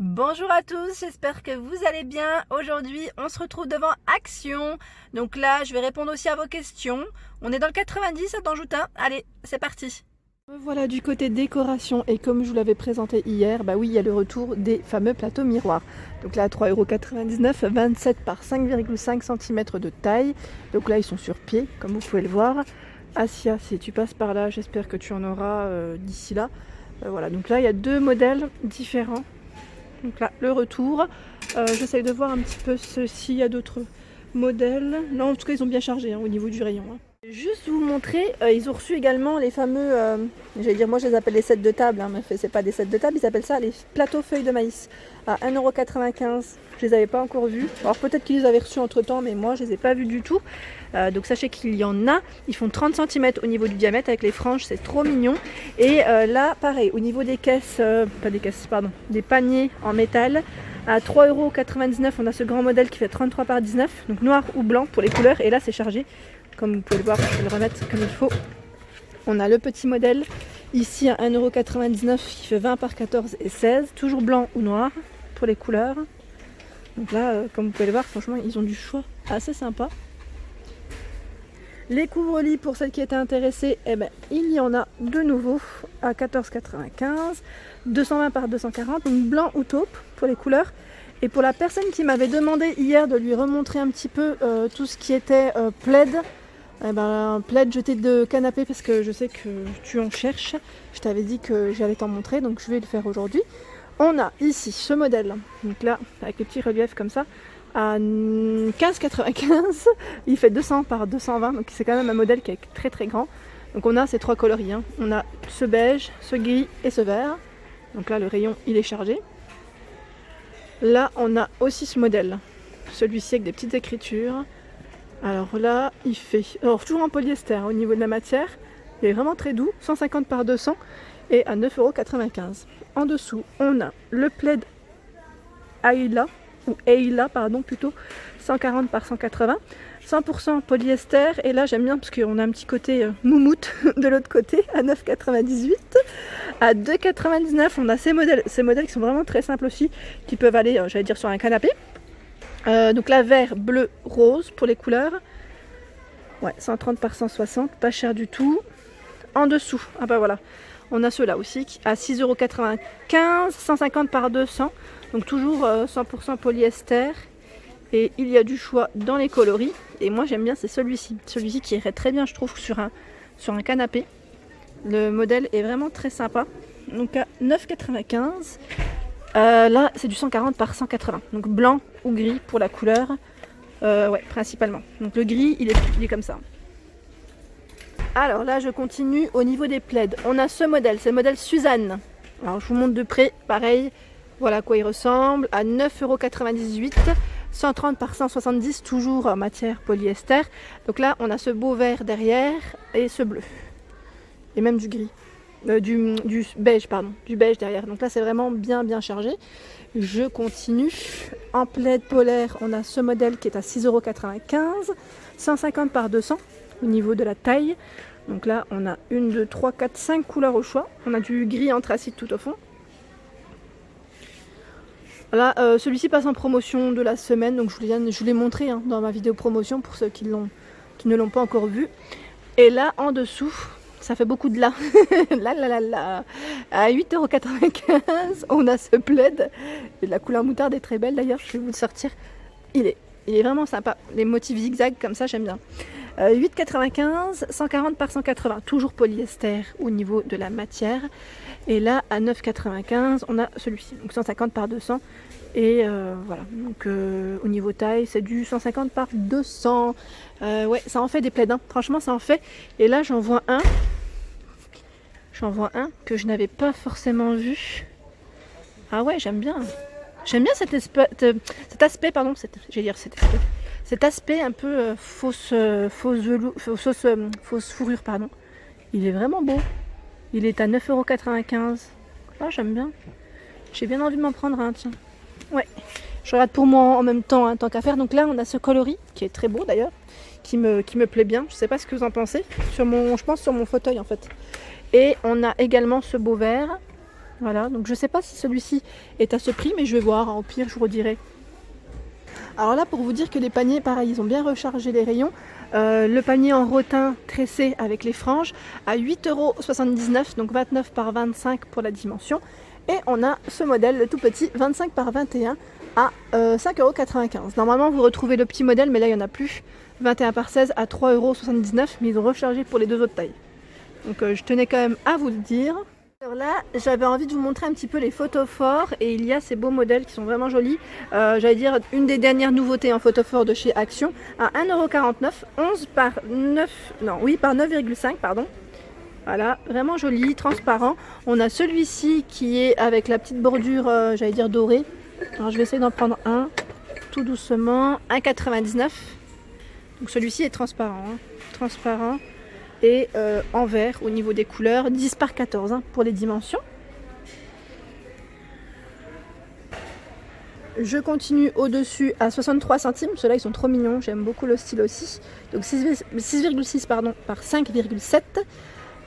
Bonjour à tous, j'espère que vous allez bien. Aujourd'hui, on se retrouve devant Action. Donc là, je vais répondre aussi à vos questions. On est dans le 90 à Danjoutin. Allez, c'est parti. Voilà du côté décoration et comme je vous l'avais présenté hier, bah oui, il y a le retour des fameux plateaux miroirs. Donc là, 3,99 €, 27 par 5,5 cm de taille. Donc là, ils sont sur pied, comme vous pouvez le voir. Asia, si tu passes par là, j'espère que tu en auras d'ici là. Voilà, donc là, il y a deux modèles différents. Donc là, le retour. J'essaye de voir un petit peu s'il y a d'autres modèles. Non, en tout cas, ils ont bien chargé au niveau du rayon. Juste vous montrer, ils ont reçu également les fameux, j'allais dire, moi je les appelle les sets de table, mais c'est pas des sets de table, ils appellent ça les plateaux feuilles de maïs à 1,95 €. Je les avais pas encore vus. Alors peut-être qu'ils les avaient reçus entre temps, mais moi je les ai pas vus du tout. Donc sachez qu'il y en a, ils font 30 cm au niveau du diamètre avec les franges, c'est trop mignon. Et là pareil, au niveau des caisses, des paniers en métal, à 3,99 € on a ce grand modèle qui fait 33 par 19, donc noir ou blanc pour les couleurs, et là c'est chargé. Comme vous pouvez le voir, je vais le remettre comme il faut. On a le petit modèle ici à 1,99 € qui fait 20 par 14 et 16, toujours blanc ou noir pour les couleurs. Donc là, comme vous pouvez le voir, franchement, ils ont du choix assez sympa. Les couvre-lits, pour celles qui étaient intéressées, il y en a de nouveau à 14,95 €, 220 par 240, donc blanc ou taupe pour les couleurs. Et pour la personne qui m'avait demandé hier de lui remontrer un petit peu tout ce qui était plaid, plaid jeté de canapé, parce que je sais que tu en cherches. Je t'avais dit que j'allais t'en montrer, donc je vais le faire aujourd'hui. On a ici ce modèle, donc là avec les petits reliefs comme ça, à 15,95 €. Il fait 200 par 220, donc c'est quand même un modèle qui est très très grand. Donc on a ces trois coloris, on a ce beige, ce gris et ce vert. Donc là le rayon il est chargé. Là on a aussi ce modèle, celui-ci avec des petites écritures. Alors là, il fait, toujours en polyester au niveau de la matière, il est vraiment très doux, 150 par 200 et à 9,95 €. En dessous, on a le plaid Ayla, plutôt, 140 par 180, 100% polyester, et là j'aime bien parce qu'on a un petit côté moumoute de l'autre côté, à 9,98 €. À 2,99 € on a ces modèles qui sont vraiment très simples aussi, qui peuvent aller, j'allais dire, sur un canapé. Donc là, vert, bleu, rose pour les couleurs. Ouais, 130 par 160, pas cher du tout. En dessous, voilà, on a ceux-là aussi à 6,95 €, 150 par 200. Donc toujours 100% polyester. Et il y a du choix dans les coloris. Et moi j'aime bien, c'est celui-ci. Celui-ci qui irait très bien, je trouve, sur un canapé. Le modèle est vraiment très sympa. Donc à 9,95 €. Là c'est du 140 par 180, donc blanc ou gris pour la couleur, principalement. Donc le gris il est comme ça. Alors là je continue au niveau des plaids. On a ce modèle, c'est le modèle Suzanne. Alors je vous montre de près, pareil, voilà à quoi il ressemble, à 9,98 €, 130 par 170, toujours en matière polyester. Donc là on a ce beau vert derrière et ce bleu, et même du gris. Du beige derrière. Donc là c'est vraiment bien chargé. Je continue. En plaid polaire, on a ce modèle qui est à 6,95 €, 150 par 200 au niveau de la taille. Donc là on a 1, 2, 3, 4, 5 couleurs au choix. On a du gris anthracite tout au fond. Là celui-ci passe en promotion de la semaine, donc je vous l'ai montré dans ma vidéo promotion pour ceux qui ne l'ont pas encore vu. Et là en dessous, ça fait beaucoup de là. À 8,95 €, on a ce plaid. Et la couleur moutarde est très belle d'ailleurs, je vais vous le sortir. Il est vraiment sympa. Les motifs zigzag comme ça, j'aime bien. 8,95 €, 140 par 180, toujours polyester au niveau de la matière. Et là, à 9,95 €, on a celui-ci, donc 150 par 200. Et voilà, donc au niveau taille, c'est du 150 par 200. Ouais, ça en fait des plaids, franchement ça en fait. Et là j'en vois un que je n'avais pas forcément vu. Ah ouais, j'aime bien cet aspect un peu fausse fourrure, pardon. Il est vraiment beau. Il est à 9,95 €. Ah, j'aime bien. J'ai bien envie de m'en prendre un, tiens. Ouais, je regarde pour moi en même temps, tant qu'à faire. Donc là on a ce coloris qui est très beau d'ailleurs, qui me plaît bien. Je sais pas ce que vous en pensez. Je pense sur mon fauteuil en fait. Et on a également ce beau vert Voilà, donc je sais pas si celui-ci est à ce prix, mais je vais voir, au pire je vous redirai. Alors là, pour vous dire que les paniers, pareil, ils ont bien rechargé les rayons. Le panier en rotin tressé avec les franges à 8,79 €, donc 29 par 25 pour la dimension. Et on a ce modèle, le tout petit, 25 par 21 à 5,95 €. Normalement, vous retrouvez le petit modèle, mais là, il n'y en a plus. 21 par 16 à 3,79 €, mais ils ont rechargé pour les deux autres tailles. Donc je tenais quand même à vous le dire. Alors là, j'avais envie de vous montrer un petit peu les photophores et il y a ces beaux modèles qui sont vraiment jolis. J'allais dire une des dernières nouveautés en photophore de chez Action à 1,49 €, 11 par 9, non, oui, par 9,5, pardon. Voilà, vraiment joli, transparent. On a celui-ci qui est avec la petite bordure, j'allais dire dorée. Alors je vais essayer d'en prendre un, tout doucement, 1,99 €. Donc celui-ci est transparent, hein, transparent. Et en vert au niveau des couleurs, 10 par 14 hein, pour les dimensions. Je continue au-dessus à 63 centimes, ceux-là ils sont trop mignons, j'aime beaucoup le style aussi. Donc 6,6 pardon, par 5,7,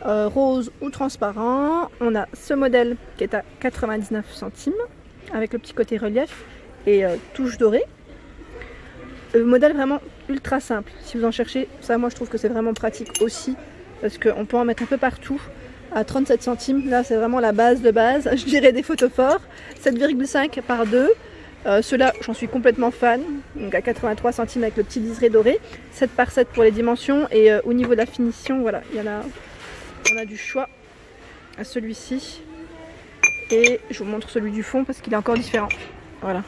rose ou transparent. On a ce modèle qui est à 99 centimes, avec le petit côté relief et touche dorée. Modèle vraiment ultra simple, si vous en cherchez, ça moi je trouve que c'est vraiment pratique aussi, parce qu'on peut en mettre un peu partout, à 37 centimes, là c'est vraiment la base de base, je dirais des photophores, 7,5 par 2, ceux-là j'en suis complètement fan, donc à 83 centimes avec le petit liseré doré, 7 par 7 pour les dimensions, et au niveau de la finition, voilà, on a du choix à celui-ci, et je vous montre celui du fond parce qu'il est encore différent, voilà.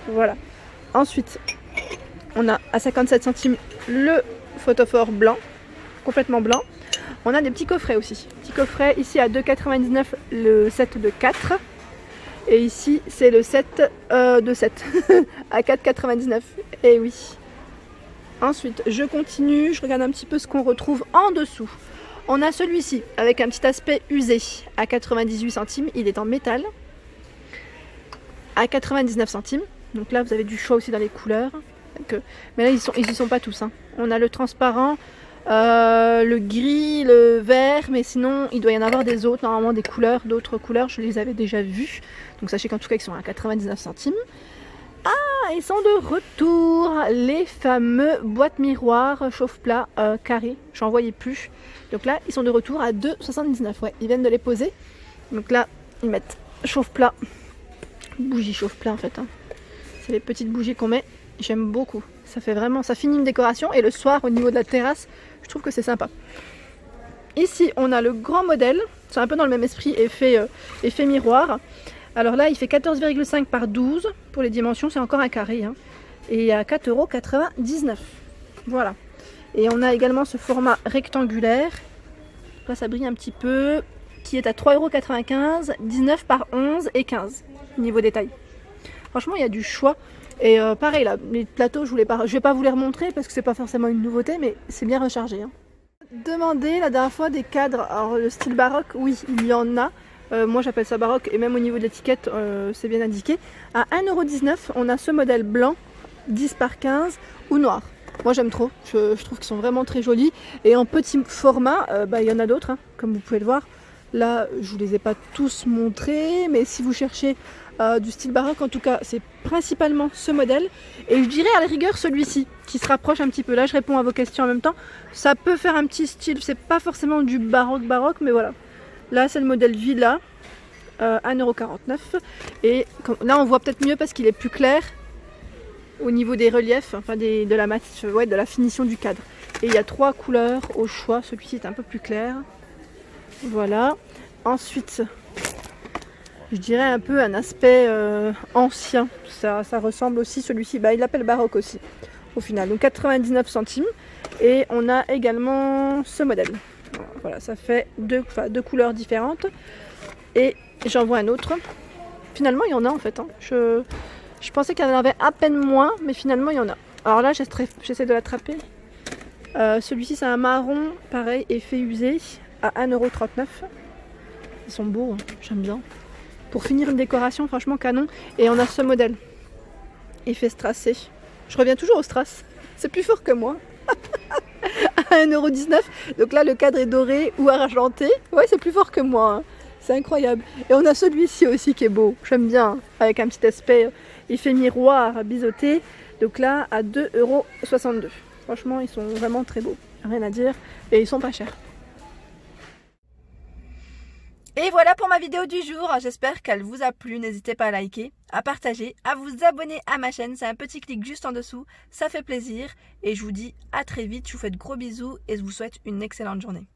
Voilà. Ensuite, on a à 57 centimes le photophore blanc, complètement blanc. On a des petits coffrets aussi. Petit coffret ici à 2,99 € le set de 4. Et ici, c'est le set de 7 à 4,99 €. Et oui. Ensuite, je continue. Je regarde un petit peu ce qu'on retrouve en dessous. On a celui-ci avec un petit aspect usé à 98 centimes. Il est en métal. À 99 centimes. Donc là, vous avez du choix aussi dans les couleurs. Donc, mais là, ils y sont pas tous. Hein. On a le transparent, le gris, le vert, mais sinon, il doit y en avoir des autres, normalement des couleurs, d'autres couleurs. Je les avais déjà vues. Donc sachez qu'en tout cas, ils sont à 99 centimes. Ah, ils sont de retour, les fameux boîtes miroirs chauffe-plat carrés. J'en voyais plus. Donc là, ils sont de retour à 2,79 €. Ouais, ils viennent de les poser. Donc là, ils mettent chauffe-plat, bougie chauffe-plat en fait. Hein. C'est les petites bougies qu'on met, j'aime beaucoup. Ça fait vraiment, ça finit une décoration et le soir au niveau de la terrasse, je trouve que c'est sympa. Ici, on a le grand modèle, c'est un peu dans le même esprit, effet miroir. Alors là, il fait 14,5 par 12 pour les dimensions, c'est encore un carré. Hein, et à 4,99 €. Voilà. Et on a également ce format rectangulaire. Là, ça brille un petit peu, qui est à 3,95 €, 19 par 11 et 15 au niveau des tailles. Franchement, il y a du choix. Et pareil, là, les plateaux, je vais pas vous les remontrer parce que c'est pas forcément une nouveauté, mais c'est bien rechargé. Hein. Demandez la dernière fois des cadres. Alors, le style baroque, oui, il y en a. Moi, j'appelle ça baroque et même au niveau de l'étiquette, c'est bien indiqué. À 1,19 €, on a ce modèle blanc, 10 par 15 ou noir. Moi, j'aime trop. Je trouve qu'ils sont vraiment très jolis. Et en petit format, il y en a d'autres, hein, comme vous pouvez le voir. Là, je vous les ai pas tous montrés, mais si vous cherchez du style baroque, en tout cas, c'est principalement ce modèle. Et je dirais à la rigueur celui-ci, qui se rapproche un petit peu. Là, je réponds à vos questions en même temps. Ça peut faire un petit style, c'est pas forcément du baroque, mais voilà. Là, c'est le modèle Villa, 1,49 €. Et là, on voit peut-être mieux parce qu'il est plus clair au niveau des reliefs, enfin de la finition du cadre. Et il y a 3 couleurs au choix. Celui-ci est un peu plus clair. Voilà. Ensuite, je dirais un peu un aspect ancien. Ça ressemble aussi, celui-ci, il l'appelle baroque aussi, au final. Donc 99 centimes. Et on a également ce modèle. Voilà, ça fait deux couleurs différentes. Et j'en vois un autre. Finalement, il y en a en fait. Hein. Je pensais qu'il y en avait à peine moins, mais finalement, il y en a. Alors là, j'essaie de l'attraper. Celui-ci, c'est un marron, pareil, effet usé, à 1,39 €. Ils sont beaux, hein. J'aime bien. Pour finir une décoration, franchement canon. Et on a ce modèle, effet strassé. Je reviens toujours au strass. C'est plus fort que moi. à 1,19 €. Donc là, le cadre est doré ou argenté. Ouais, c'est plus fort que moi. Hein. C'est incroyable. Et on a celui-ci aussi qui est beau. J'aime bien. Avec un petit aspect effet miroir biseauté. Donc là, à 2,62 €. Franchement, ils sont vraiment très beaux. Rien à dire. Et ils sont pas chers. Et voilà pour ma vidéo du jour, j'espère qu'elle vous a plu, n'hésitez pas à liker, à partager, à vous abonner à ma chaîne, c'est un petit clic juste en dessous, ça fait plaisir et je vous dis à très vite, je vous fais de gros bisous et je vous souhaite une excellente journée.